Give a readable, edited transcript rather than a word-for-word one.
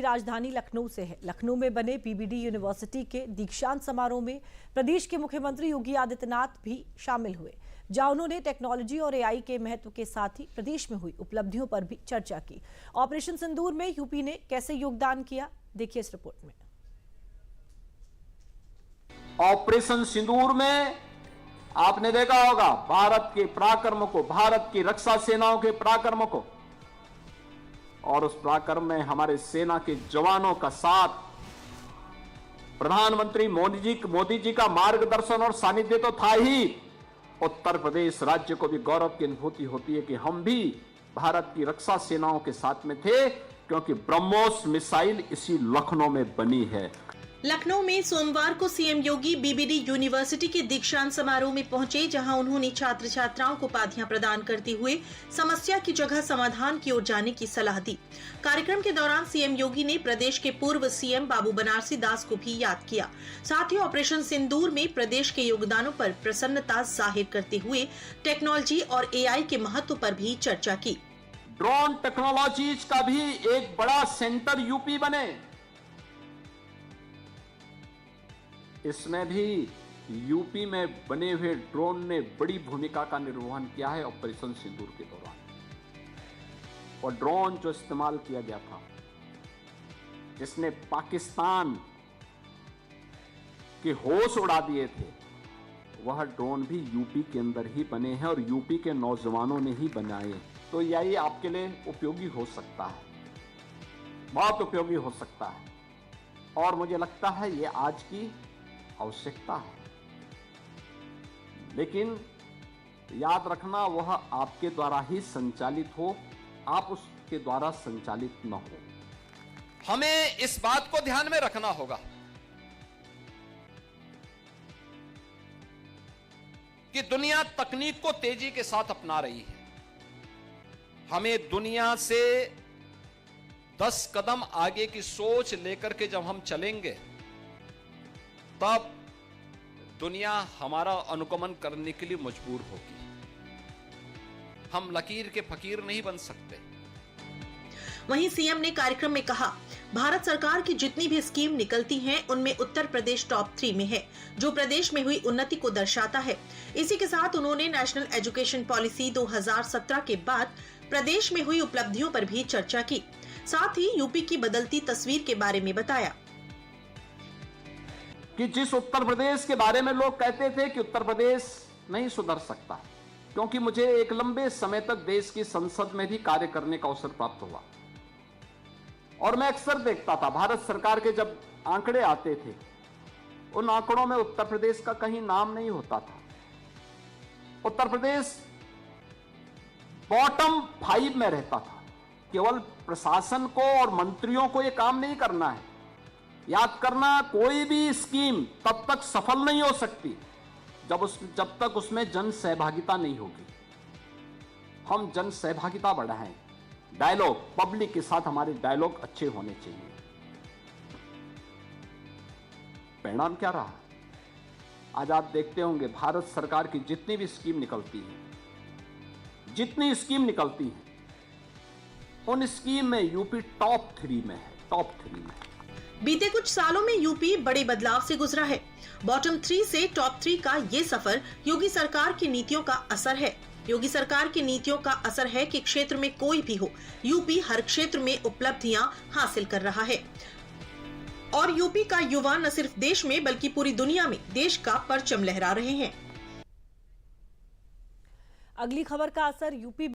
राजधानी लखनऊ से है। लखनऊ में बने पीबीडी यूनिवर्सिटी के दीक्षांत समारोह में प्रदेश के मुख्यमंत्री योगी आदित्यनाथ भी शामिल हुए, जहां उन्होंने टेक्नोलॉजी और एआई के महत्व के साथ ही प्रदेश में हुई उपलब्धियों पर भी चर्चा की। ऑपरेशन सिंदूर में यूपी ने कैसे योगदान किया, देखिए इस रिपोर्ट में। ऑपरेशन सिंदूर में आपने देखा होगा भारत के पराक्रम को, भारत की रक्षा सेनाओं के पराक्रम को, और उस पराक्रम में हमारे सेना के जवानों का साथ, प्रधानमंत्री मोदी जी का मार्गदर्शन और सानिध्य तो था ही। उत्तर प्रदेश राज्य को भी गौरव की अनुभूति होती है कि हम भी भारत की रक्षा सेनाओं के साथ में थे, क्योंकि ब्रह्मोस मिसाइल इसी लखनऊ में बनी है। लखनऊ में सोमवार को सीएम योगी बीबीडी यूनिवर्सिटी के दीक्षांत समारोह में पहुंचे, जहां उन्होंने छात्र छात्राओं को उपाधियां प्रदान करते हुए समस्या की जगह समाधान की ओर जाने की सलाह दी। कार्यक्रम के दौरान सीएम योगी ने प्रदेश के पूर्व सीएम बाबू बनारसी दास को भी याद किया। साथ ही ऑपरेशन सिंदूर में प्रदेश के योगदानों पर प्रसन्नता जाहिर करते हुए टेक्नोलॉजी और एआई के महत्व पर भी चर्चा की। ड्रोन टेक्नोलॉजीज का भी एक बड़ा सेंटर यूपी बने, इसमें भी यूपी में बने हुए ड्रोन ने बड़ी भूमिका का निर्वहन किया है ऑपरेशन सिंदूर के दौरान। और ड्रोन जो इस्तेमाल किया गया था, जिसने पाकिस्तान के होश उड़ा दिए थे, वह ड्रोन भी यूपी के अंदर ही बने हैं और यूपी के नौजवानों ने ही बनाए। तो यही आपके लिए उपयोगी हो सकता है, बहुत उपयोगी हो सकता है, और मुझे लगता है ये आज की आवश्यकता है। लेकिन याद रखना, वह आपके द्वारा ही संचालित हो, आप उसके द्वारा संचालित न हो। हमें इस बात को ध्यान में रखना होगा कि दुनिया तकनीक को तेजी के साथ अपना रही है। हमें दुनिया से 10 कदम आगे की सोच लेकर के जब हम चलेंगे, तब दुनिया हमारा अनुगमन करने के लिए मजबूर होगी। हम लकीर के फकीर नहीं बन सकते। वहीं सीएम ने कार्यक्रम में कहा, भारत सरकार की जितनी भी स्कीम निकलती हैं, उनमें उत्तर प्रदेश टॉप 3 में है, जो प्रदेश में हुई उन्नति को दर्शाता है। इसी के साथ उन्होंने नेशनल एजुकेशन पॉलिसी 2017 के बाद प्रदेश में हुई उपलब्धियों पर भी चर्चा की। साथ ही यूपी की बदलती तस्वीर के बारे में बताया कि जिस उत्तर प्रदेश के बारे में लोग कहते थे कि उत्तर प्रदेश नहीं सुधर सकता, क्योंकि मुझे एक लंबे समय तक देश की संसद में भी कार्य करने का अवसर प्राप्त हुआ, और मैं अक्सर देखता था भारत सरकार के जब आंकड़े आते थे, उन आंकड़ों में उत्तर प्रदेश का कहीं नाम नहीं होता था। उत्तर प्रदेश बॉटम 5 में रहता था। केवल प्रशासन को और मंत्रियों को यह काम नहीं करना है, याद करना, कोई भी स्कीम तब तक सफल नहीं हो सकती जब तक उसमें जन सहभागिता नहीं होगी। हम जन सहभागिता बढ़ाएं, डायलॉग, पब्लिक के साथ हमारे डायलॉग अच्छे होने चाहिए। परिणाम क्या रहा? आज आप देखते होंगे भारत सरकार की जितनी भी स्कीम निकलती है, उन स्कीम में यूपी टॉप 3 में है, टॉप 3 में। बीते कुछ सालों में यूपी बड़े बदलाव से गुजरा है। बॉटम 3 से टॉप 3 का ये सफर योगी सरकार की नीतियों का असर है। योगी सरकार की नीतियों का असर है कि क्षेत्र में कोई भी हो, यूपी हर क्षेत्र में उपलब्धियां हासिल कर रहा है, और यूपी का युवा न सिर्फ देश में बल्कि पूरी दुनिया में देश का परचम लहरा रहे हैं। अगली खबर का असर यूपी